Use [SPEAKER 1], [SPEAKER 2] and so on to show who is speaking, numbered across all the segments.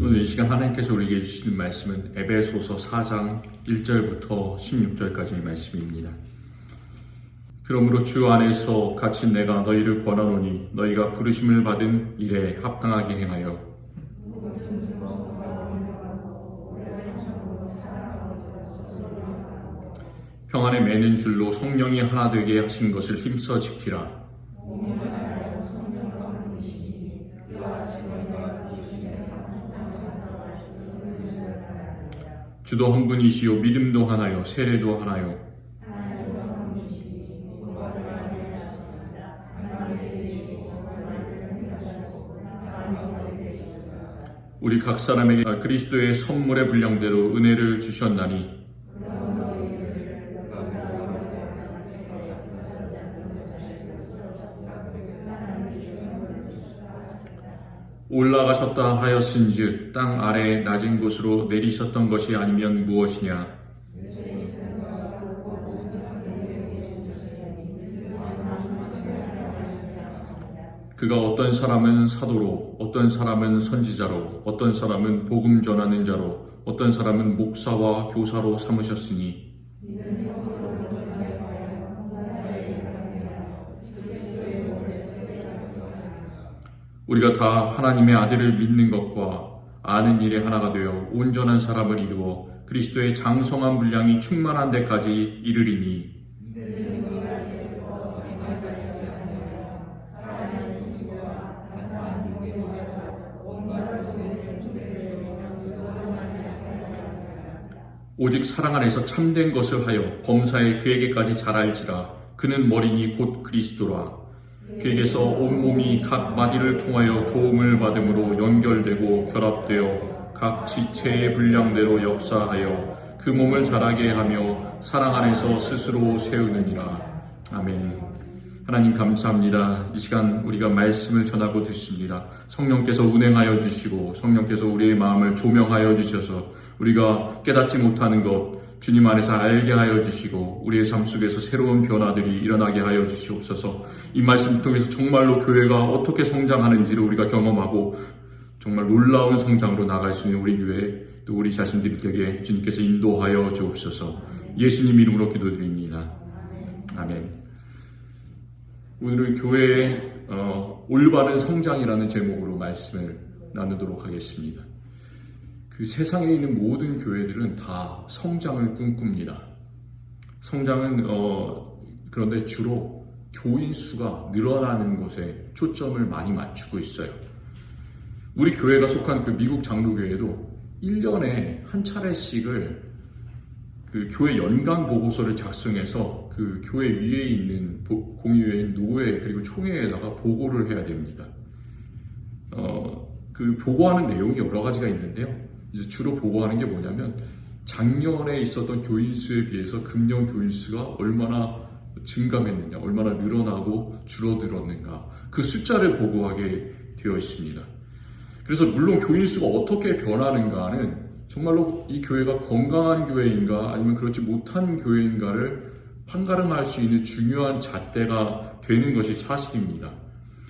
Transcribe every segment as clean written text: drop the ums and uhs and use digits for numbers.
[SPEAKER 1] 오늘 이 시간 하나님께서 우리에게 주시는 말씀은 에베소서 4장 1절부터 16절까지의 말씀입니다. 그러므로 주 안에서 갇힌 내가 너희를 권하노니 너희가 부르심을 받은 일에 합당하게 행하여 평안에 매는 줄로 성령이 하나 되게 하신 것을 힘써 지키라. 주도 한 분이시요 믿음도 하나요 세례도 하나요. 우리 각 사람에게 그리스도의 선물의 분량대로 은혜를 주셨나니 올라가셨다 하였은즉 땅 아래 낮은 곳으로 내리셨던 것이 아니면 무엇이냐. 그가 어떤 사람은 사도로, 어떤 사람은 선지자로, 어떤 사람은 복음 전하는 자로, 어떤 사람은 목사와 교사로 삼으셨으니 우리가 다 하나님의 아들을 믿는 것과 아는 일에 하나가 되어 온전한 사람을 이루어 그리스도의 장성한 분량이 충만한 데까지 이르리니 오직 사랑 안에서 참된 것을 하여 범사에 그에게까지 자랄지라. 그는 머리니 곧 그리스도라. 그에게서 온몸이 각 마디를 통하여 도움을 받음으로 연결되고 결합되어 각 지체의 분량대로 역사하여 그 몸을 자라게 하며 사랑 안에서 스스로 세우느니라. 아멘. 하나님 감사합니다. 이 시간 우리가 말씀을 전하고 듣습니다. 성령께서 운행하여 주시고 성령께서 우리의 마음을 조명하여 주셔서 우리가 깨닫지 못하는 것 주님 안에서 알게 하여 주시고 우리의 삶 속에서 새로운 변화들이 일어나게 하여 주시옵소서. 이 말씀 통해서 정말로 교회가 어떻게 성장하는지를 우리가 경험하고 정말 놀라운 성장으로 나갈 수 있는 우리 교회 또 우리 자신들이 되게 주님께서 인도하여 주옵소서. 예수님 이름으로 기도드립니다. 아멘. 오늘은 교회의 올바른 성장이라는 제목으로 말씀을 나누도록 하겠습니다. 그 세상에 있는 모든 교회들은 다 성장을 꿈꿉니다. 성장은 그런데 주로 교인 수가 늘어나는 곳에 초점을 많이 맞추고 있어요. 우리 교회가 속한 그 미국 장로교회도 1년에 한 차례씩을 그 교회 연간 보고서를 작성해서 그 교회 위에 있는 공의회인 노회 그리고 총회에다가 보고를 해야 됩니다. 그 보고하는 내용이 여러 가지가 있는데요. 이제 주로 보고하는 게 뭐냐면 작년에 있었던 교인 수에 비해서 금년 교인 수가 얼마나 증감했느냐, 얼마나 늘어나고 줄어들었는가 그 숫자를 보고하게 되어 있습니다. 그래서 물론 교인 수가 어떻게 변하는가는 정말로 이 교회가 건강한 교회인가 아니면 그렇지 못한 교회인가를 판가름할 수 있는 중요한 잣대가 되는 것이 사실입니다.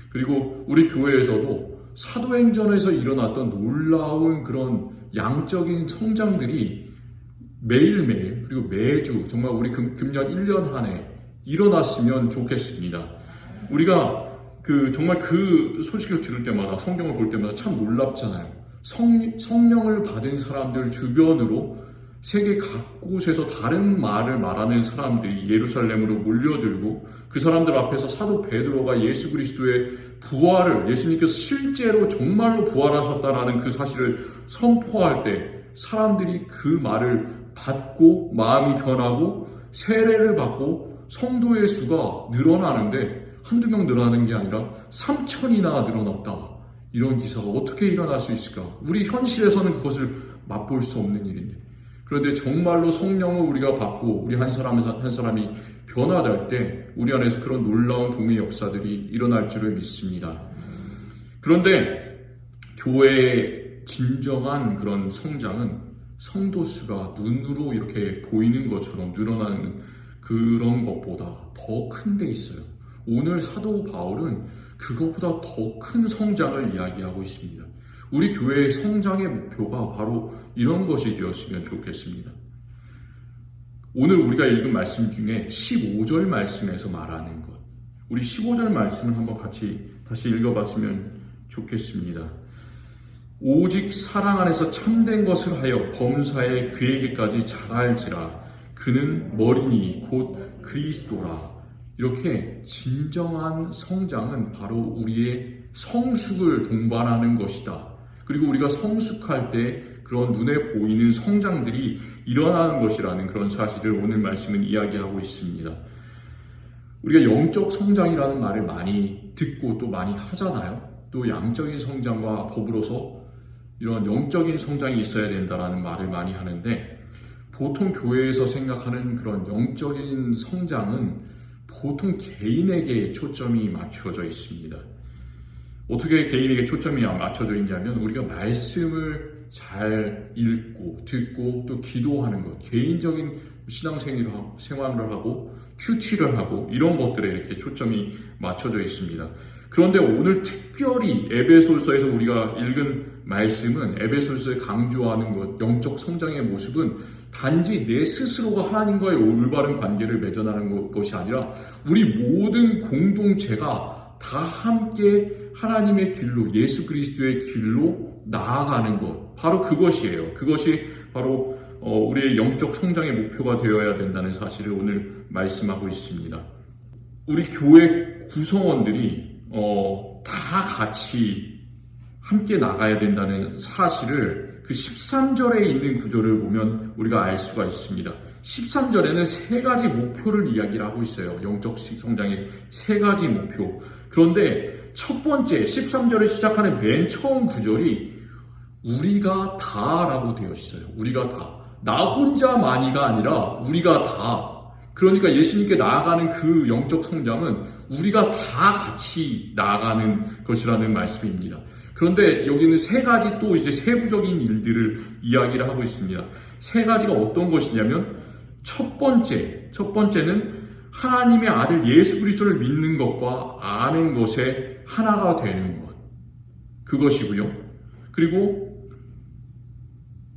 [SPEAKER 1] 그리고 우리 교회에서도 사도행전에서 일어났던 놀라운 그런 양적인 성장들이 매일매일 그리고 매주 정말 우리 금년 1년 한 해 일어났으면 좋겠습니다. 우리가 정말 그 소식을 들을 때마다 성경을 볼 때마다 참 놀랍잖아요. 성령을 받은 사람들 주변으로 세계 각곳에서 다른 말을 말하는 사람들이 예루살렘으로 몰려들고 그 사람들 앞에서 사도 베드로가 예수 그리스도의 부활을 예수님께서 실제로 정말로 부활하셨다라는 그 사실을 선포할 때 사람들이 그 말을 받고 마음이 변하고 세례를 받고 성도의 수가 늘어나는데 한두 명 늘어나는 게 아니라 3,000이나 늘어났다. 이런 기사가 어떻게 일어날 수 있을까? 우리 현실에서는 그것을 맛볼 수 없는 일인데 그런데 정말로 성령을 우리가 받고 우리 한 사람이 변화될 때 우리 안에서 그런 놀라운 동의 역사들이 일어날 줄을 믿습니다. 그런데 교회의 진정한 그런 성장은 성도 수가 눈으로 이렇게 보이는 것처럼 늘어나는 그런 것보다 더 큰 데 있어요. 오늘 사도 바울은 그것보다 더 큰 성장을 이야기하고 있습니다. 우리 교회의 성장의 목표가 바로 이런 것이 되었으면 좋겠습니다. 오늘 우리가 읽은 말씀 중에 15절 말씀에서 말하는 것, 우리 15절 말씀을 한번 같이 다시 읽어봤으면 좋겠습니다. 오직 사랑 안에서 참된 것을 하여 범사에 그에게까지 잘 알지라. 그는 머리니 곧 그리스도라. 이렇게 진정한 성장은 바로 우리의 성숙을 동반하는 것이다. 그리고 우리가 성숙할 때 그런 눈에 보이는 성장들이 일어나는 것이라는 그런 사실을 오늘 말씀은 이야기하고 있습니다. 우리가 영적 성장이라는 말을 많이 듣고 또 많이 하잖아요. 또 양적인 성장과 더불어서 이런 영적인 성장이 있어야 된다라는 말을 많이 하는데, 보통 교회에서 생각하는 그런 영적인 성장은 보통 개인에게 초점이 맞추어져 있습니다. 어떻게 개인에게 초점이 맞춰져 있냐면, 우리가 말씀을 잘 읽고 듣고 또 기도하는 것, 개인적인 신앙생활을 하고 큐티를 하고 이런 것들에 이렇게 초점이 맞춰져 있습니다. 그런데 오늘 특별히 에베소서에서 우리가 읽은 말씀은, 에베소서에 강조하는 것, 영적 성장의 모습은 단지 내 스스로가 하나님과의 올바른 관계를 맺어나가는 것이 아니라 우리 모든 공동체가 다 함께 하나님의 길로, 예수 그리스도의 길로 나아가는 것, 바로 그것이에요. 그것이 바로 우리의 영적 성장의 목표가 되어야 된다는 사실을 오늘 말씀하고 있습니다. 우리 교회 구성원들이 다 같이 함께 나가야 된다는 사실을 그 13절에 있는 구절을 보면 우리가 알 수가 있습니다. 13절에는 세 가지 목표를 이야기를 하고 있어요. 영적 성장의 세 가지 목표. 그런데 첫 번째 13절을 시작하는 맨 처음 구절이 우리가 다라고 되어 있어요. 우리가 다. 나 혼자만이가 아니라 우리가 다. 그러니까 예수님께 나아가는 그 영적 성장은 우리가 다 같이 나아가는 것이라는 말씀입니다. 그런데 여기는 세 가지 또 이제 세부적인 일들을 이야기를 하고 있습니다. 세 가지가 어떤 것이냐면, 첫 번째는 하나님의 아들 예수 그리스도를 믿는 것과 아는 것에 하나가 되는 것. 그것이고요. 그리고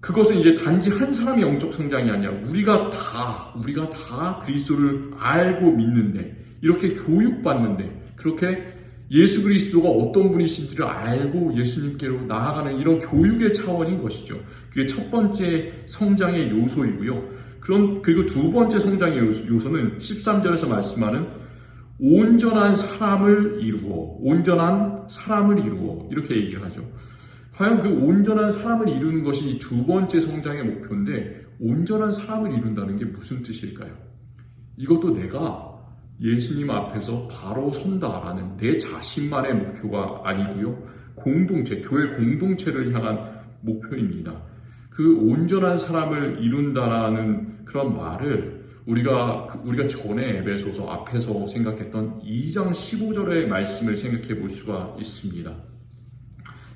[SPEAKER 1] 그것은 이제 단지 한 사람의 영적 성장이 아니라 우리가 다 그리스도를 알고 믿는데, 이렇게 교육받는데, 그렇게 예수 그리스도가 어떤 분이신지를 알고 예수님께로 나아가는 이런 교육의 차원인 것이죠. 그게 첫 번째 성장의 요소이고요. 그리고 두 번째 성장의 요소는 13절에서 말씀하는 온전한 사람을 이루어 이렇게 얘기를 하죠. 과연 그 온전한 사람을 이루는 것이 두 번째 성장의 목표인데, 온전한 사람을 이룬다는 게 무슨 뜻일까요? 이것도 내가 예수님 앞에서 바로 선다라는 내 자신만의 목표가 아니고요. 교회 공동체를 향한 목표입니다. 그 온전한 사람을 이룬다라는 그런 말을 우리가 전에 에베소서 앞에서 생각했던 2장 15절의 말씀을 생각해 볼 수가 있습니다.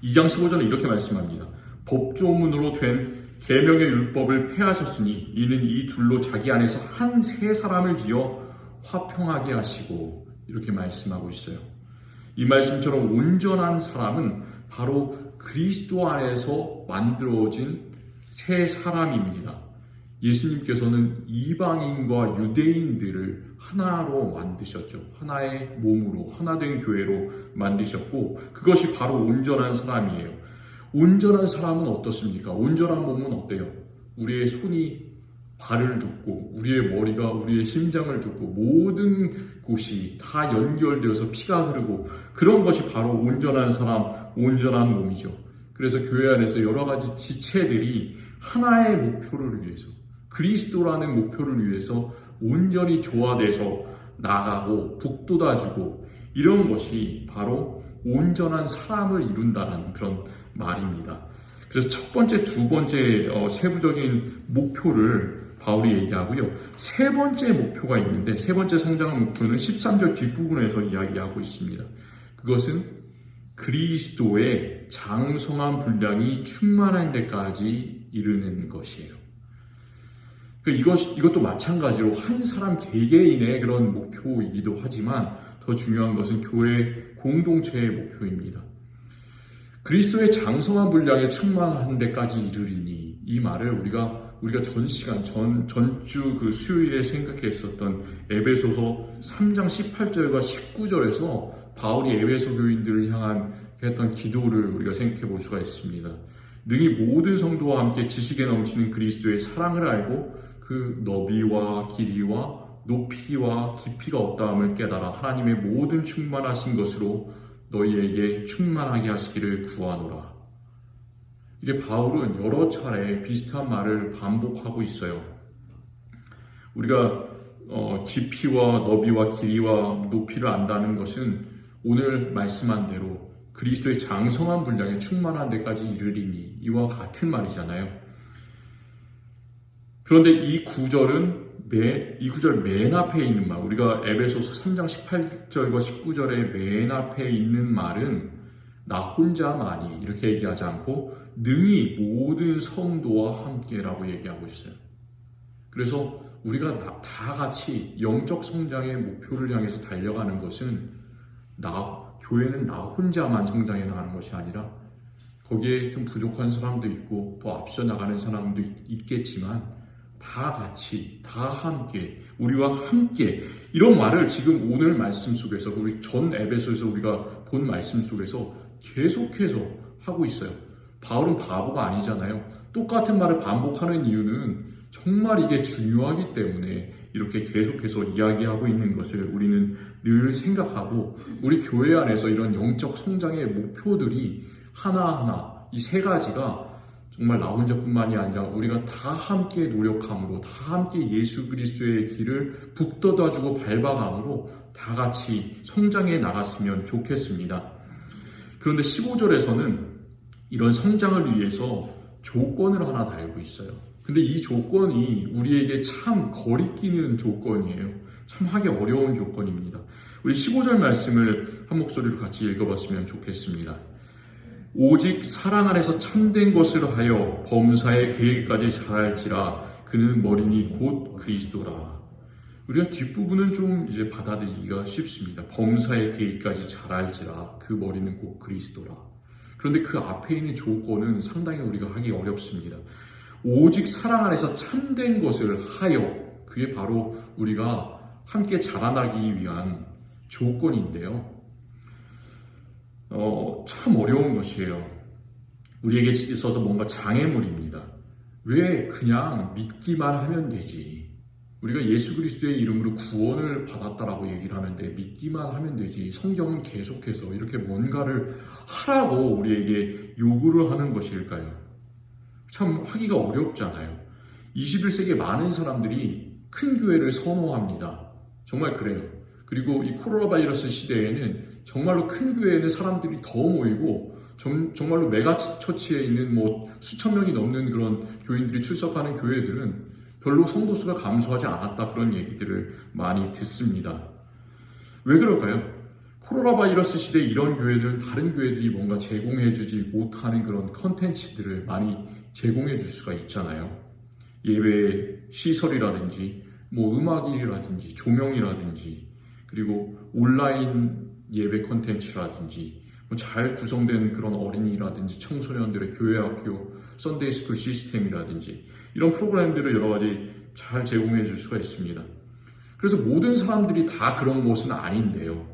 [SPEAKER 1] 2장 15절은 이렇게 말씀합니다. 법조문으로 된 계명의 율법을 폐하셨으니 이는 이 둘로 자기 안에서 한 새 사람을 지어 화평하게 하시고, 이렇게 말씀하고 있어요. 이 말씀처럼 온전한 사람은 바로 그리스도 안에서 만들어진 새 사람입니다. 예수님께서는 이방인과 유대인들을 하나로 만드셨죠. 하나의 몸으로, 하나된 교회로 만드셨고, 그것이 바로 온전한 사람이에요. 온전한 사람은 어떻습니까? 온전한 몸은 어때요? 우리의 손이 발을 돋고, 우리의 머리가 우리의 심장을 돋고, 모든 곳이 다 연결되어서 피가 흐르고, 그런 것이 바로 온전한 사람, 온전한 몸이죠. 그래서 교회 안에서 여러 가지 지체들이 하나의 목표를 위해서, 그리스도라는 목표를 위해서 온전히 조화돼서 나가고 북돋아주고, 이런 것이 바로 온전한 사람을 이룬다는 그런 말입니다. 그래서 첫 번째, 두 번째 세부적인 목표를 바울이 얘기하고요. 세 번째 목표가 있는데, 세 번째 성장의 목표는 13절 뒷부분에서 이야기하고 있습니다. 그것은 그리스도의 장성한 분량이 충만한 데까지 이르는 것이에요. 이것도 마찬가지로 한 사람 개개인의 그런 목표이기도 하지만, 더 중요한 것은 교회 공동체의 목표입니다. 그리스도의 장성한 분량에 충만한 데까지 이르리니, 이 말을 우리가 전주 그 수요일에 생각했었던 에베소서 3장 18절과 19절에서 바울이 에베소 교인들을 향한 했던 기도를 우리가 생각해 볼 수가 있습니다. 능히 모든 성도와 함께 지식에 넘치는 그리스도의 사랑을 알고 그 너비와 길이와 높이와 깊이가 어떠함을 깨달아 하나님의 모든 충만하신 것으로 너희에게 충만하게 하시기를 구하노라. 이게 바울은 여러 차례 비슷한 말을 반복하고 있어요. 우리가 깊이와 너비와 길이와 높이를 안다는 것은 오늘 말씀한 대로 그리스도의 장성한 분량에 충만한 데까지 이르리니, 이와 같은 말이잖아요. 그런데 이 구절 맨 앞에 있는 말, 우리가 에베소서 3장 18절과 19절의 맨 앞에 있는 말은 나 혼자만이 이렇게 얘기하지 않고 능히 모든 성도와 함께라고 얘기하고 있어요. 그래서 우리가 다 같이 영적 성장의 목표를 향해서 달려가는 것은 교회는 나 혼자만 성장해 나가는 것이 아니라 거기에 좀 부족한 사람도 있고 더 앞서 나가는 사람도 있겠지만 다 같이, 다 함께, 우리와 함께, 이런 말을 지금 오늘 말씀 속에서, 우리 전 에베소에서 우리가 본 말씀 속에서 계속해서 하고 있어요. 바울은 바보가 아니잖아요. 똑같은 말을 반복하는 이유는 정말 이게 중요하기 때문에 이렇게 계속해서 이야기하고 있는 것을 우리는 늘 생각하고, 우리 교회 안에서 이런 영적 성장의 목표들이 하나하나 이 세 가지가 정말 나 혼자뿐만이 아니라 우리가 다 함께 노력함으로, 다 함께 예수 그리스도의 길을 북돋아주고 밟아감으로 다 같이 성장해 나갔으면 좋겠습니다. 그런데 15절에서는 이런 성장을 위해서 조건을 하나 달고 있어요. 근데 이 조건이 우리에게 참 거리끼는 조건이에요. 참 하기 어려운 조건입니다. 우리 15절 말씀을 한 목소리로 같이 읽어봤으면 좋겠습니다. 오직 사랑 안에서 참된 것을 하여 범사의 계획까지 잘할지라 그는 머리니 곧 그리스도라. 우리가 뒷부분은 좀 이제 받아들이기가 쉽습니다. 범사의 계획까지 잘할지라 그 머리는 곧 그리스도라. 그런데 그 앞에 있는 조건은 상당히 우리가 하기 어렵습니다. 오직 사랑 안에서 참된 것을 하여, 그게 바로 우리가 함께 자라나기 위한 조건인데요. 참 어려운 것이에요. 우리에게 있어서 뭔가 장애물입니다. 왜 그냥 믿기만 하면 되지? 우리가 예수 그리스도의 이름으로 구원을 받았다라고 얘기를 하는데 믿기만 하면 되지. 성경은 계속해서 이렇게 뭔가를 하라고 우리에게 요구를 하는 것일까요? 참 하기가 어렵잖아요. 21세기에 많은 사람들이 큰 교회를 선호합니다. 정말 그래요. 그리고 이 코로나 바이러스 시대에는 정말로 큰 교회에는 사람들이 더 모이고 정말로 메가처치에 있는 수천 명이 넘는 그런 교인들이 출석하는 교회들은 별로 성도 수가 감소하지 않았다, 그런 얘기들을 많이 듣습니다. 왜 그럴까요? 코로나 바이러스 시대에 이런 교회들은 다른 교회들이 뭔가 제공해주지 못하는 그런 컨텐츠들을 많이 제공해 줄 수가 있잖아요. 예배 시설이라든지 음악이라든지 조명이라든지, 그리고 온라인 예배 콘텐츠라든지 잘 구성된 그런 어린이라든지 청소년들의 교회학교 썬데이 스쿨 시스템이라든지 이런 프로그램들을 여러 가지 잘 제공해 줄 수가 있습니다. 그래서 모든 사람들이 다 그런 것은 아닌데요.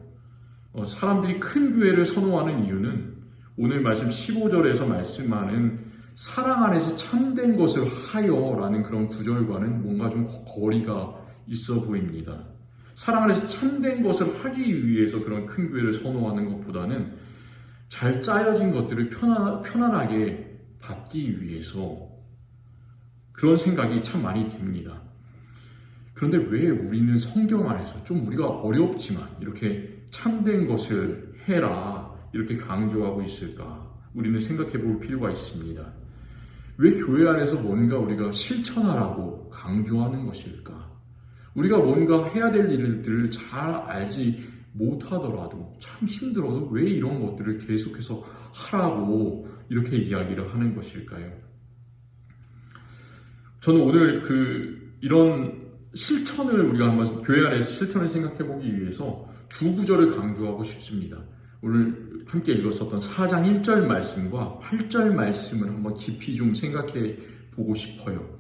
[SPEAKER 1] 사람들이 큰 교회를 선호하는 이유는 오늘 말씀 15절에서 말씀하는 사랑 안에서 참된 것을 하여라는 그런 구절과는 뭔가 좀 거리가 있어 보입니다. 사랑 안에서 참된 것을 하기 위해서 그런 큰 교회를 선호하는 것보다는 잘 짜여진 것들을 편안하게 받기 위해서 그런 생각이 참 많이 듭니다. 그런데 왜 우리는 성경 안에서 좀 우리가 어렵지만 이렇게 참된 것을 해라 이렇게 강조하고 있을까? 우리는 생각해 볼 필요가 있습니다. 왜 교회 안에서 뭔가 우리가 실천하라고 강조하는 것일까? 우리가 뭔가 해야 될 일들을 잘 알지 못하더라도, 참 힘들어도 왜 이런 것들을 계속해서 하라고 이렇게 이야기를 하는 것일까요? 저는 오늘 이런 실천을 우리가 한번 교회 안에서 실천을 생각해 보기 위해서 두 구절을 강조하고 싶습니다. 오늘 함께 읽었었던 4장 1절 말씀과 8절 말씀을 한번 깊이 좀 생각해 보고 싶어요.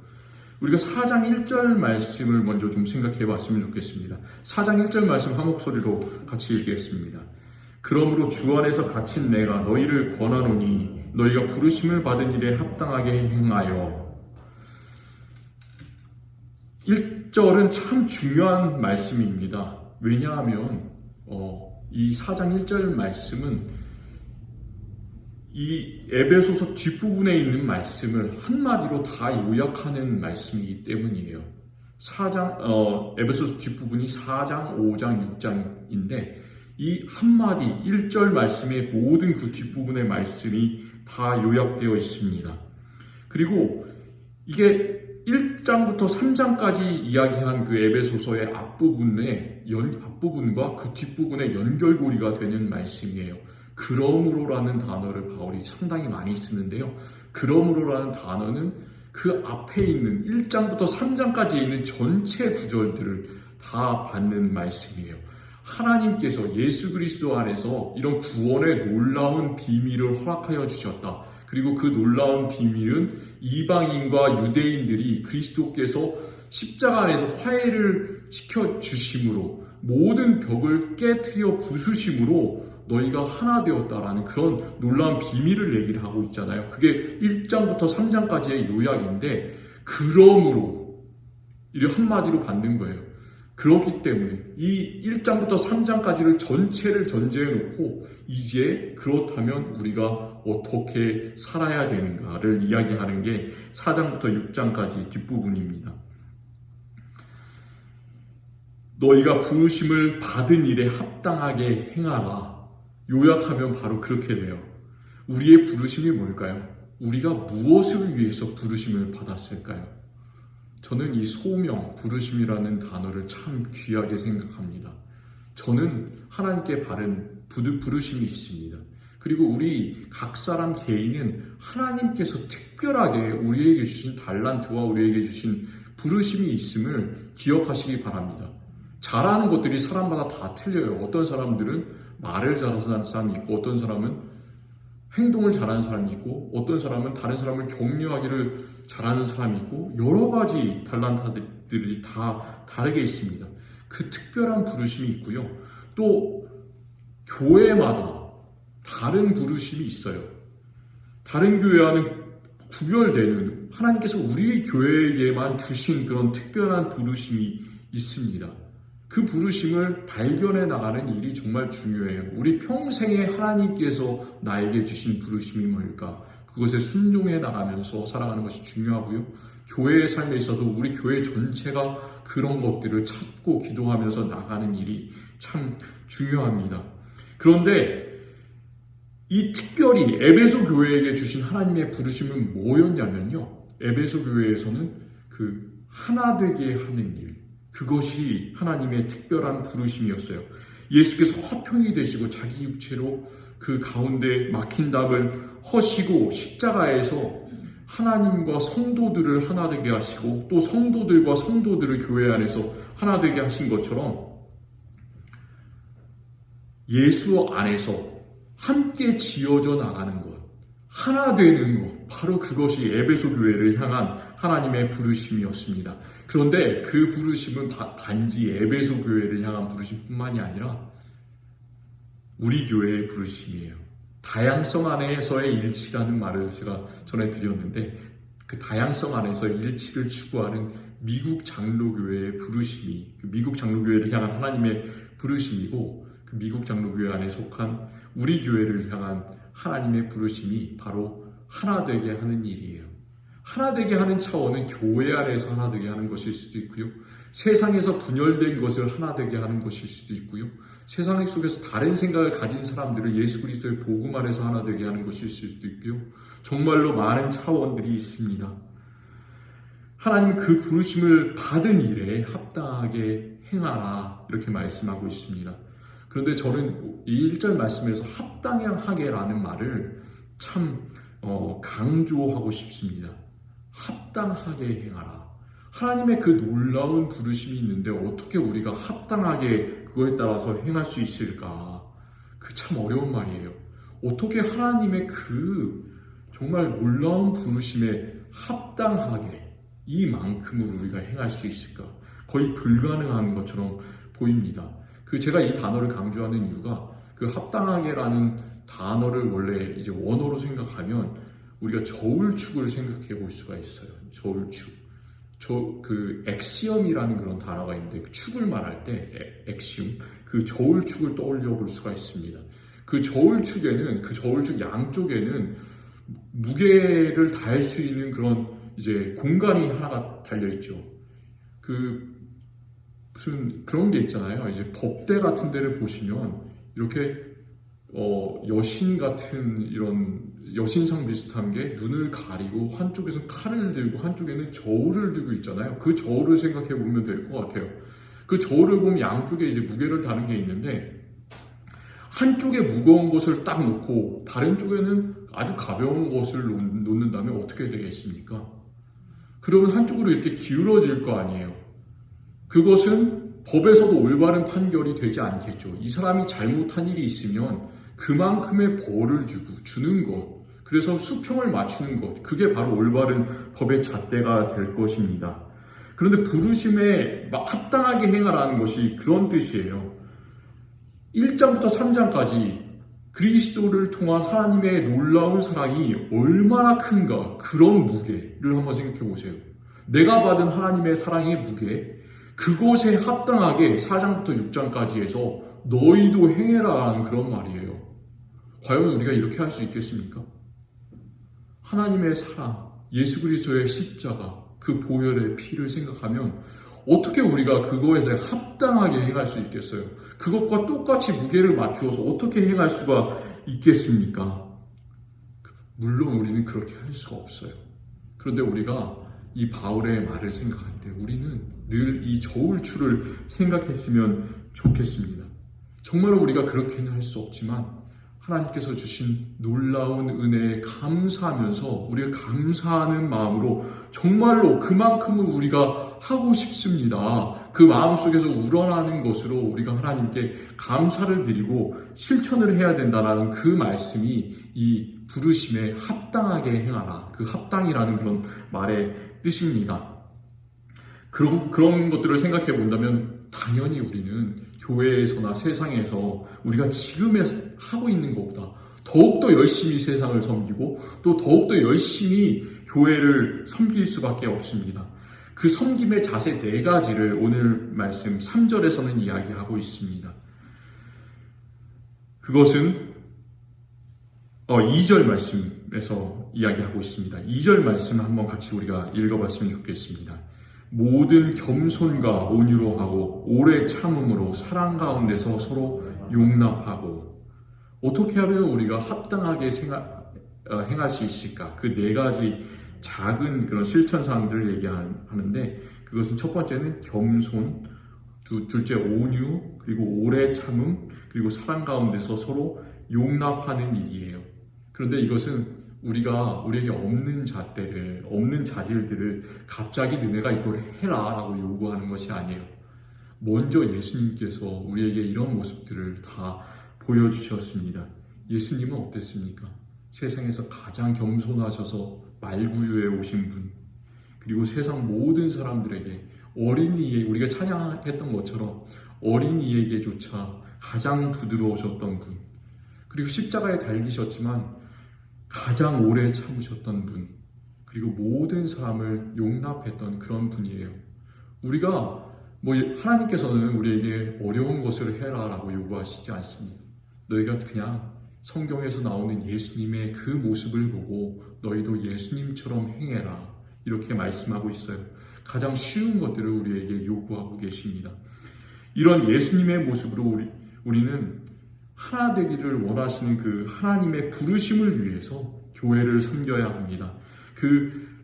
[SPEAKER 1] 우리가 4장 1절 말씀을 먼저 좀 생각해 봤으면 좋겠습니다. 4장 1절 말씀 한 목소리로 같이 읽겠습니다. 그러므로 주 안에서 갇힌 내가 너희를 권하노니 너희가 부르심을 받은 일에 합당하게 행하여. 1절은 참 중요한 말씀입니다. 왜냐하면 이 4장 1절 말씀은 이 에베소서 뒷부분에 있는 말씀을 한마디로 다 요약하는 말씀이기 때문이에요. 에베소서 뒷부분이 4장, 5장, 6장인데 이 한마디 1절 말씀의 모든 그 뒷부분의 말씀이 다 요약되어 있습니다. 그리고 이게 1장부터 3장까지 이야기한 그 에베소서의 앞부분과 그 뒷부분의 연결고리가 되는 말씀이에요. 그러므로라는 단어를 바울이 상당히 많이 쓰는데요. 그러므로라는 단어는 그 앞에 있는 1장부터 3장까지 있는 전체 구절들을 다 받는 말씀이에요. 하나님께서 예수 그리스도 안에서 이런 구원의 놀라운 비밀을 허락하여 주셨다. 그리고 그 놀라운 비밀은 이방인과 유대인들이 그리스도께서 십자가 안에서 화해를 시켜주심으로 모든 벽을 깨트려 부수심으로 너희가 하나 되었다라는 그런 놀라운 비밀을 얘기를 하고 있잖아요. 그게 1장부터 3장까지의 요약인데 그러므로 이를 한마디로 받는 거예요. 그렇기 때문에 이 1장부터 3장까지를 전체를 전제해 놓고 이제 그렇다면 우리가 어떻게 살아야 되는가를 이야기하는 게 4장부터 6장까지 뒷부분입니다. 너희가 부르심을 받은 일에 합당하게 행하라. 요약하면 바로 그렇게 돼요. 우리의 부르심이 뭘까요? 우리가 무엇을 위해서 부르심을 받았을까요? 저는 이 소명, 부르심이라는 단어를 참 귀하게 생각합니다. 저는 하나님께 바른 부르심이 있습니다. 그리고 우리 각 사람 개인은 하나님께서 특별하게 우리에게 주신 달란트와 우리에게 주신 부르심이 있음을 기억하시기 바랍니다. 잘하는 것들이 사람마다 다 틀려요. 어떤 사람들은 말을 잘하는 사람이 있고 어떤 사람은 행동을 잘하는 사람이 있고 어떤 사람은 다른 사람을 격려하기를 잘하는 사람이 있고 여러 가지 달란트들이 다 다르게 있습니다. 그 특별한 부르심이 있고요. 또 교회마다 다른 부르심이 있어요. 다른 교회와는 구별되는 하나님께서 우리 교회에게만 주신 그런 특별한 부르심이 있습니다. 그 부르심을 발견해 나가는 일이 정말 중요해요. 우리 평생에 하나님께서 나에게 주신 부르심이 뭘까? 그것에 순종해 나가면서 살아가는 것이 중요하고요. 교회의 삶에 있어도 우리 교회 전체가 그런 것들을 찾고 기도하면서 나가는 일이 참 중요합니다. 그런데 이 특별히 에베소 교회에게 주신 하나님의 부르심은 뭐였냐면요. 에베소 교회에서는 그 하나 되게 하는 일, 그것이 하나님의 특별한 부르심이었어요. 예수께서 화평이 되시고 자기 육체로 그 가운데 막힌 담을 허시고 십자가에서 하나님과 성도들을 하나 되게 하시고 또 성도들과 성도들을 교회 안에서 하나 되게 하신 것처럼 예수 안에서 함께 지어져 나가는 것, 하나 되는 것, 바로 그것이 에베소 교회를 향한 하나님의 부르심이었습니다. 그런데 그 부르심은 단지 에베소 교회를 향한 부르심뿐만이 아니라 우리 교회의 부르심이에요. 다양성 안에서의 일치라는 말을 제가 전해드렸는데 그 다양성 안에서의 일치를 추구하는 미국 장로교회의 부르심이 그 미국 장로교회를 향한 하나님의 부르심이고 그 미국 장로교회 안에 속한 우리 교회를 향한 하나님의 부르심이 바로 하나 되게 하는 일이에요. 하나 되게 하는 차원은 교회 안에서 하나 되게 하는 것일 수도 있고요. 세상에서 분열된 것을 하나 되게 하는 것일 수도 있고요. 세상 속에서 다른 생각을 가진 사람들을 예수 그리스도의 복음 안에서 하나 되게 하는 것일 수도 있고요. 정말로 많은 차원들이 있습니다. 하나님은 그 부르심을 받은 일에 합당하게 행하라 이렇게 말씀하고 있습니다. 그런데 저는 이 1절 말씀에서 합당하게라는 말을 참 강조하고 싶습니다. 합당하게 행하라. 하나님의 그 놀라운 부르심이 있는데 어떻게 우리가 합당하게 그거에 따라서 행할 수 있을까? 그 참 어려운 말이에요. 어떻게 하나님의 그 정말 놀라운 부르심에 합당하게 이만큼을 우리가 행할 수 있을까? 거의 불가능한 것처럼 보입니다. 제가 이 단어를 강조하는 이유가 그 합당하게라는 단어를 원래 이제 원어로 생각하면 우리가 저울축을 생각해 볼 수가 있어요. 저울축. 엑시엄이라는 그런 단어가 있는데 그 축을 말할 때 엑시움, 그 저울축을 떠올려 볼 수가 있습니다. 그 저울축 양쪽에는 무게를 다할 수 있는 그런 이제 공간이 하나가 달려 있죠. 무슨 그런 게 있잖아요. 이제 법대 같은 데를 보시면 이렇게 여신 같은 이런 여신상 비슷한 게 눈을 가리고 한쪽에서는 칼을 들고 한쪽에는 저울을 들고 있잖아요. 그 저울을 생각해 보면 될 것 같아요. 그 저울을 보면 양쪽에 이제 무게를 다는 게 있는데 한쪽에 무거운 것을 딱 놓고 다른 쪽에는 아주 가벼운 것을 놓는다면 어떻게 되겠습니까? 그러면 한쪽으로 이렇게 기울어질 거 아니에요. 그것은 법에서도 올바른 판결이 되지 않겠죠. 이 사람이 잘못한 일이 있으면 그만큼의 벌을 주는 것, 그래서 수평을 맞추는 것, 그게 바로 올바른 법의 잣대가 될 것입니다. 그런데 부르심에 합당하게 행하라는 것이 그런 뜻이에요. 1장부터 3장까지 그리스도를 통한 하나님의 놀라운 사랑이 얼마나 큰가, 그런 무게를 한번 생각해 보세요. 내가 받은 하나님의 사랑의 무게, 그것에 합당하게 4장부터 6장까지 해서 너희도 행해라라는 그런 말이에요. 과연 우리가 이렇게 할 수 있겠습니까? 하나님의 사랑, 예수 그리스도의 십자가, 그 보혈의 피를 생각하면 어떻게 우리가 그거에 대해 합당하게 행할 수 있겠어요? 그것과 똑같이 무게를 맞추어서 어떻게 행할 수가 있겠습니까? 물론 우리는 그렇게 할 수가 없어요. 그런데 우리가 이 바울의 말을 생각할 때 우리는 늘 이 저울추를 생각했으면 좋겠습니다. 정말로 우리가 그렇게는 할 수 없지만 하나님께서 주신 놀라운 은혜에 감사하면서 우리가 감사하는 마음으로 정말로 그만큼은 우리가 하고 싶습니다. 그 마음속에서 우러나는 것으로 우리가 하나님께 감사를 드리고 실천을 해야 된다는 그 말씀이 이 부르심에 합당하게 행하라. 그 합당이라는 그런 말의 뜻입니다. 그런 것들을 생각해 본다면 당연히 우리는 교회에서나 세상에서 우리가 지금 하고 있는 것보다 더욱더 열심히 세상을 섬기고 또 더욱더 열심히 교회를 섬길 수밖에 없습니다. 그 섬김의 자세 4가지를 오늘 말씀 3절에서는 이야기하고 있습니다. 그것은 2절 말씀에서 이야기하고 있습니다. 2절 말씀 한번 같이 우리가 읽어봤으면 좋겠습니다. 모든 겸손과 온유로 하고 오래 참음으로 사랑 가운데서 서로 용납하고. 어떻게 하면 우리가 합당하게 행할 수 있을까? 그 4가지 작은 그런 실천사항들을 얘기하는데 그것은 첫 번째는 겸손, 둘째 온유, 그리고 오래 참음, 그리고 사랑 가운데서 서로 용납하는 일이에요. 그런데 이것은 우리에게 없는 자질들을 갑자기 너네가 이걸 해라 라고 요구하는 것이 아니에요. 먼저 예수님께서 우리에게 이런 모습들을 다 보여주셨습니다. 예수님은 어땠습니까? 세상에서 가장 겸손하셔서 말구유에 오신 분, 그리고 세상 모든 사람들에게 우리가 찬양했던 것처럼 어린이에게조차 가장 부드러우셨던 분, 그리고 십자가에 달리셨지만 가장 오래 참으셨던 분, 그리고 모든 사람을 용납했던 그런 분이에요. 하나님께서는 우리에게 어려운 것을 해라 라고 요구하시지 않습니다. 너희가 그냥 성경에서 나오는 예수님의 그 모습을 보고 너희도 예수님처럼 행해라 이렇게 말씀하고 있어요. 가장 쉬운 것들을 우리에게 요구하고 계십니다. 이런 예수님의 모습으로 우리는 하나 되기를 원하시는 그 하나님의 부르심을 위해서 교회를 섬겨야 합니다.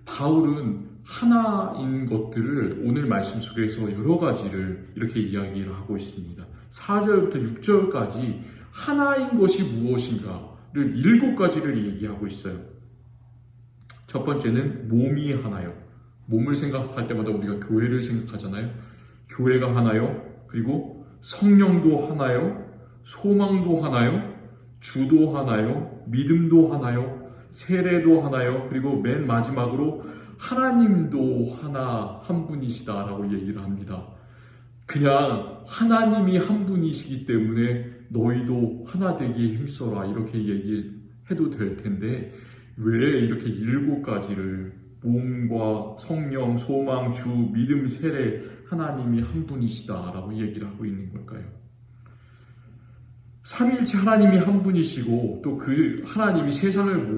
[SPEAKER 1] 바울은 하나인 것들을 오늘 말씀 속에서 여러 가지를 이렇게 이야기를 하고 있습니다. 4절부터 6절까지 하나인 것이 무엇인가를 7가지를 얘기하고 있어요. 첫 번째는 몸이 하나요. 몸을 생각할 때마다 우리가 교회를 생각하잖아요. 교회가 하나요. 그리고 성령도 하나요. 소망도 하나요? 주도 하나요? 믿음도 하나요? 세례도 하나요? 그리고 맨 마지막으로 하나님도 하나 한 분이시다라고 얘기를 합니다. 그냥 하나님이 한 분이시기 때문에 너희도 하나 되기에 힘써라 이렇게 얘기해도 될 텐데 왜 이렇게 7가지를 몸과 성령, 소망, 주, 믿음, 세례 하나님이 한 분이시다라고 얘기를 하고 있는 걸까요? 삼위일체 하나님이 한 분이시고 또 그 하나님이 세상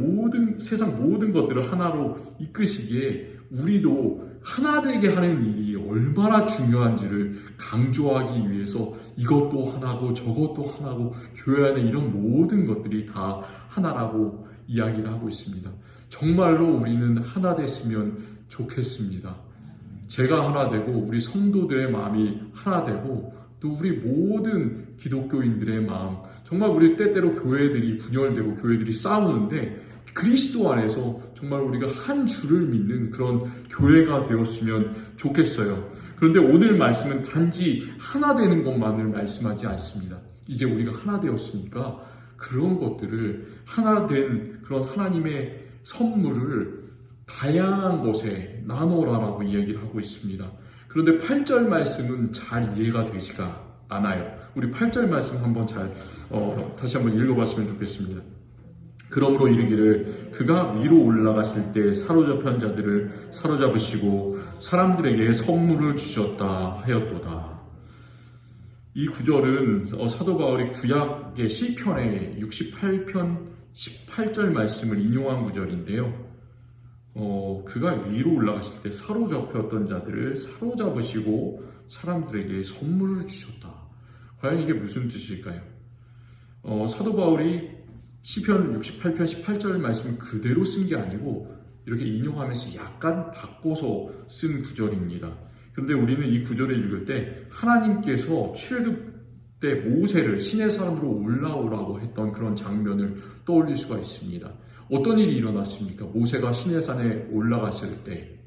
[SPEAKER 1] 모든 것들을 하나로 이끄시기에 우리도 하나 되게 하는 일이 얼마나 중요한지를 강조하기 위해서 이것도 하나고 저것도 하나고 교회 안에 이런 모든 것들이 다 하나라고 이야기를 하고 있습니다. 정말로 우리는 하나 됐으면 좋겠습니다. 제가 하나 되고 우리 성도들의 마음이 하나 되고 또 우리 모든 기독교인들의 마음, 정말 우리 때때로 교회들이 분열되고 교회들이 싸우는데 그리스도 안에서 정말 우리가 한 주를 믿는 그런 교회가 되었으면 좋겠어요. 그런데 오늘 말씀은 단지 하나 되는 것만을 말씀하지 않습니다. 이제 우리가 하나 되었으니까 그런 것들을 하나 된 그런 하나님의 선물을 다양한 곳에 나눠라라고 이야기를 하고 있습니다. 그런데 8절 말씀은 잘 이해가 되지가 않아요. 우리 8절 말씀 한번 다시 한번 읽어봤으면 좋겠습니다. 그러므로 이르기를 그가 위로 올라가실 때 사로잡힌 자들을 사로잡으시고 사람들에게 선물을 주셨다 하였도다. 이 구절은 사도 바울이 구약의 시편의 68편 18절 말씀을 인용한 구절인데요. 그가 위로 올라가실 때 사로잡혔던 자들을 사로잡으시고 사람들에게 선물을 주셨다. 과연 이게 무슨 뜻일까요? 사도 바울이 시편 68편 18절 말씀을 그대로 쓴 게 아니고 이렇게 인용하면서 약간 바꿔서 쓴 구절입니다. 그런데 우리는 이 구절을 읽을 때 하나님께서 출애굽 때 모세를 신의 산으로 올라오라고 했던 그런 장면을 떠올릴 수가 있습니다. 어떤 일이 일어났습니까? 모세가 신의 산에 올라갔을 때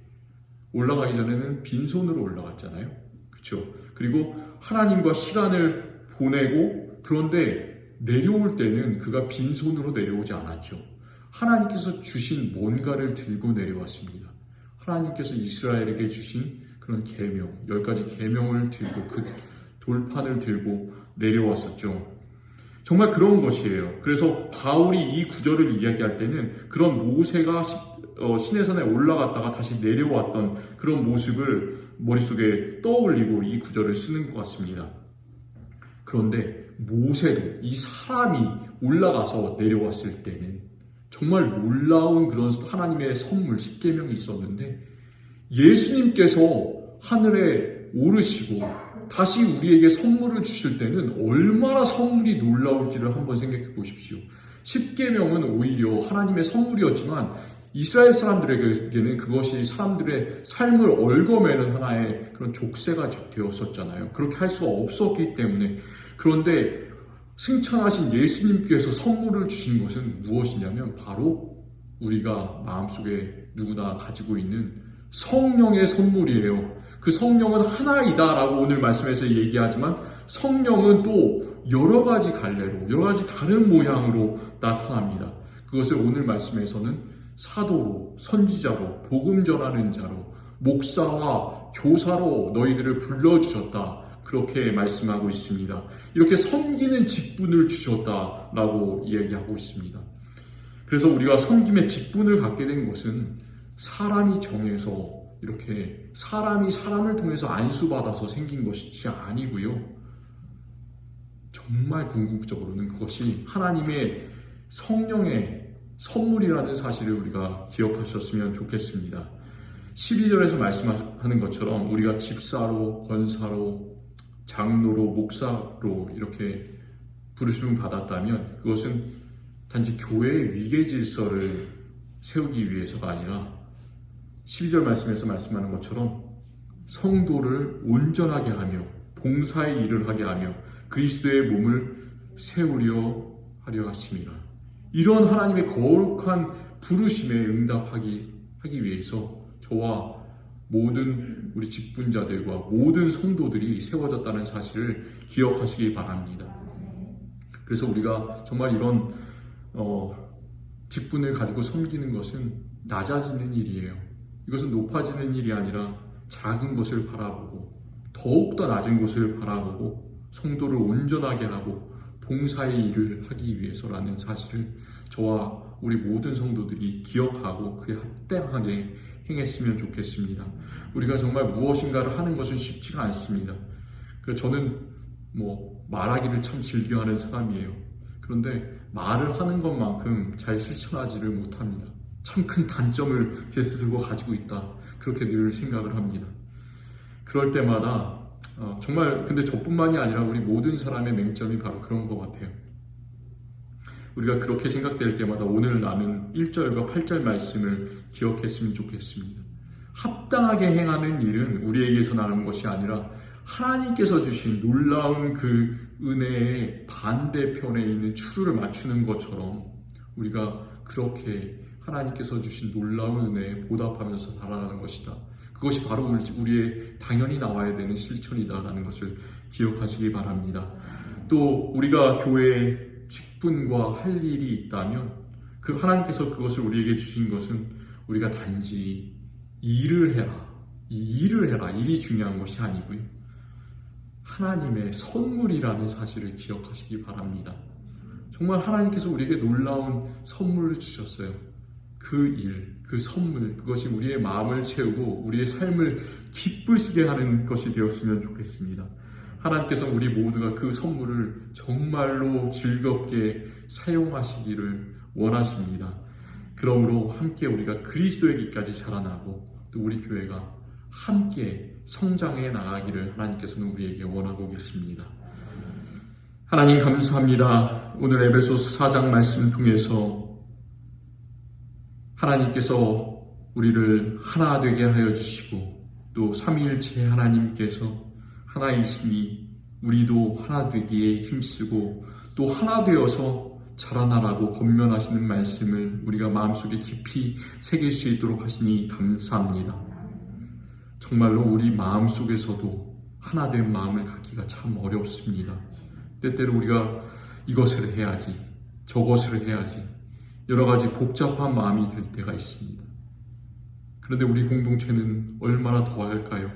[SPEAKER 1] 올라가기 전에는 빈손으로 올라갔잖아요. 그렇죠? 그리고 하나님과 시간을 보내고 그런데 내려올 때는 그가 빈손으로 내려오지 않았죠. 하나님께서 주신 뭔가를 들고 내려왔습니다. 하나님께서 이스라엘에게 주신 그런 계명, 10가지 계명을 들고 그 돌판을 들고 내려왔었죠. 정말 그런 것이에요. 그래서 바울이 이 구절을 이야기할 때는 그런 모세가 시내산에 올라갔다가 다시 내려왔던 그런 모습을 머릿속에 떠올리고 이 구절을 쓰는 것 같습니다. 그런데 모세도 이 사람이 올라가서 내려왔을 때는 정말 놀라운 그런 하나님의 선물 10계명이 있었는데 예수님께서 하늘에 오르시고 다시 우리에게 선물을 주실 때는 얼마나 선물이 놀라울지를 한번 생각해 보십시오. 10계명은 오히려 하나님의 선물이었지만 이스라엘 사람들에게는 그것이 사람들의 삶을 얽어매는 하나의 그런 족쇄가 되었었잖아요. 그렇게 할 수가 없었기 때문에. 그런데 승천하신 예수님께서 선물을 주신 것은 무엇이냐면 바로 우리가 마음속에 누구나 가지고 있는 성령의 선물이에요. 그 성령은 하나이다라고 오늘 말씀에서 얘기하지만 성령은 또 여러 가지 갈래로, 여러 가지 다른 모양으로 나타납니다. 그것을 오늘 말씀에서는 사도로, 선지자로, 복음 전하는 자로, 목사와 교사로 너희들을 불러주셨다. 그렇게 말씀하고 있습니다. 이렇게 섬기는 직분을 주셨다라고 이야기하고 있습니다. 그래서 우리가 섬김의 직분을 갖게 된 것은 사람이 정해서 이렇게 사람이 사람을 통해서 안수받아서 생긴 것이 아니고요. 정말 궁극적으로는 그것이 하나님의 성령의 선물이라는 사실을 우리가 기억하셨으면 좋겠습니다. 12절에서 말씀하는 것처럼 우리가 집사로, 권사로, 장로로, 목사로 이렇게 부르심을 받았다면 그것은 단지 교회의 위계 질서를 세우기 위해서가 아니라 12절 말씀에서 말씀하는 것처럼 성도를 온전하게 하며 봉사의 일을 하게 하며 그리스도의 몸을 세우려 하려 하심이라. 이런 하나님의 거룩한 부르심에 응답하기 위해서 저와 모든 우리 직분자들과 모든 성도들이 세워졌다는 사실을 기억하시기 바랍니다. 그래서 우리가 정말 이런 직분을 가지고 섬기는 것은 낮아지는 일이에요. 이것은 높아지는 일이 아니라 작은 것을 바라보고 더욱더 낮은 곳을 바라보고 성도를 온전하게 하고 봉사의 일을 하기 위해서라는 사실을 저와 우리 모든 성도들이 기억하고 그에 합당하게 행했으면 좋겠습니다. 우리가 정말 무엇인가를 하는 것은 쉽지가 않습니다. 저는 말하기를 참 즐겨하는 사람이에요. 그런데 말을 하는 것만큼 잘 실천하지를 못합니다. 참 큰 단점을 제 스스로 가지고 있다. 그렇게 늘 생각을 합니다. 그럴 때마다 정말 근데 저뿐만이 아니라 우리 모든 사람의 맹점이 바로 그런 것 같아요. 우리가 그렇게 생각될 때마다 오늘 나눈 1절과 8절 말씀을 기억했으면 좋겠습니다. 합당하게 행하는 일은 우리에게서 나는 것이 아니라 하나님께서 주신 놀라운 그 은혜의 반대편에 있는 추루를 맞추는 것처럼 우리가 그렇게 하나님께서 주신 놀라운 은혜에 보답하면서 살아가는 것이다. 그것이 바로 우리의 당연히 나와야 되는 실천이다라는 것을 기억하시기 바랍니다. 또 우리가 교회에 직분과 할 일이 있다면 그 하나님께서 그것을 우리에게 주신 것은 우리가 단지 일을 해라. 일이 중요한 것이 아니고요. 하나님의 선물이라는 사실을 기억하시기 바랍니다. 정말 하나님께서 우리에게 놀라운 선물을 주셨어요. 그 일, 그 선물, 그것이 우리의 마음을 채우고 우리의 삶을 기쁘시게 하는 것이 되었으면 좋겠습니다. 하나님께서 우리 모두가 그 선물을 정말로 즐겁게 사용하시기를 원하십니다. 그러므로 함께 우리가 그리스도의 길까지 자라나고 또 우리 교회가 함께 성장해 나가기를 하나님께서는 우리에게 원하고 계십니다. 하나님 감사합니다. 오늘 에베소서 4장 말씀 통해서 하나님께서 우리를 하나 되게 하여 주시고 또 삼위일체 하나님께서 하나이시니 우리도 하나 되기에 힘쓰고 또 하나 되어서 자라나라고 권면하시는 말씀을 우리가 마음속에 깊이 새길 수 있도록 하시니 감사합니다. 정말로 우리 마음속에서도 하나된 마음을 갖기가 참 어렵습니다. 때때로 우리가 이것을 해야지 저것을 해야지 여러 가지 복잡한 마음이 들 때가 있습니다. 그런데 우리 공동체는 얼마나 더 할까요?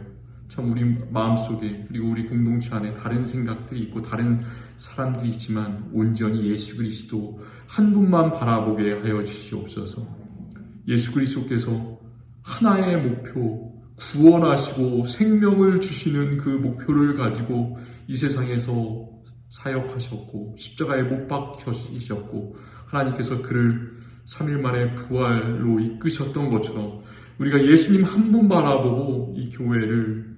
[SPEAKER 1] 참 우리 마음속에 그리고 우리 공동체 안에 다른 생각들이 있고 다른 사람들이 있지만 온전히 예수 그리스도 한 분만 바라보게 하여 주시옵소서. 예수 그리스도께서 하나의 목표, 구원하시고 생명을 주시는 그 목표를 가지고 이 세상에서 사역하셨고 십자가에 못 박히셨고 하나님께서 그를 3일 만에 부활로 이끄셨던 것처럼 우리가 예수님 한 분 바라보고 이 교회를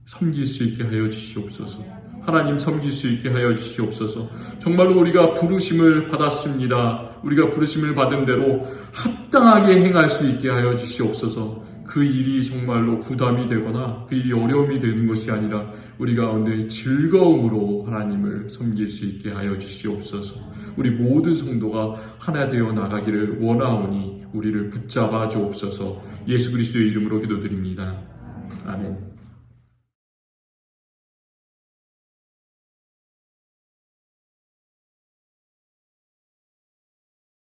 [SPEAKER 1] 섬길 수 있게 하여 주시옵소서. 하나님 섬길 수 있게 하여 주시옵소서. 정말로 우리가 부르심을 받았습니다. 우리가 부르심을 받은 대로 합당하게 행할 수 있게 하여 주시옵소서. 그 일이 정말로 부담이 되거나 그 일이 어려움이 되는 것이 아니라 우리 가운데 즐거움으로 하나님을 섬길 수 있게 하여 주시옵소서. 우리 모든 성도가 하나 되어 나가기를 원하오니 우리를 붙잡아 주옵소서. 예수 그리스도의 이름으로 기도드립니다. 아멘.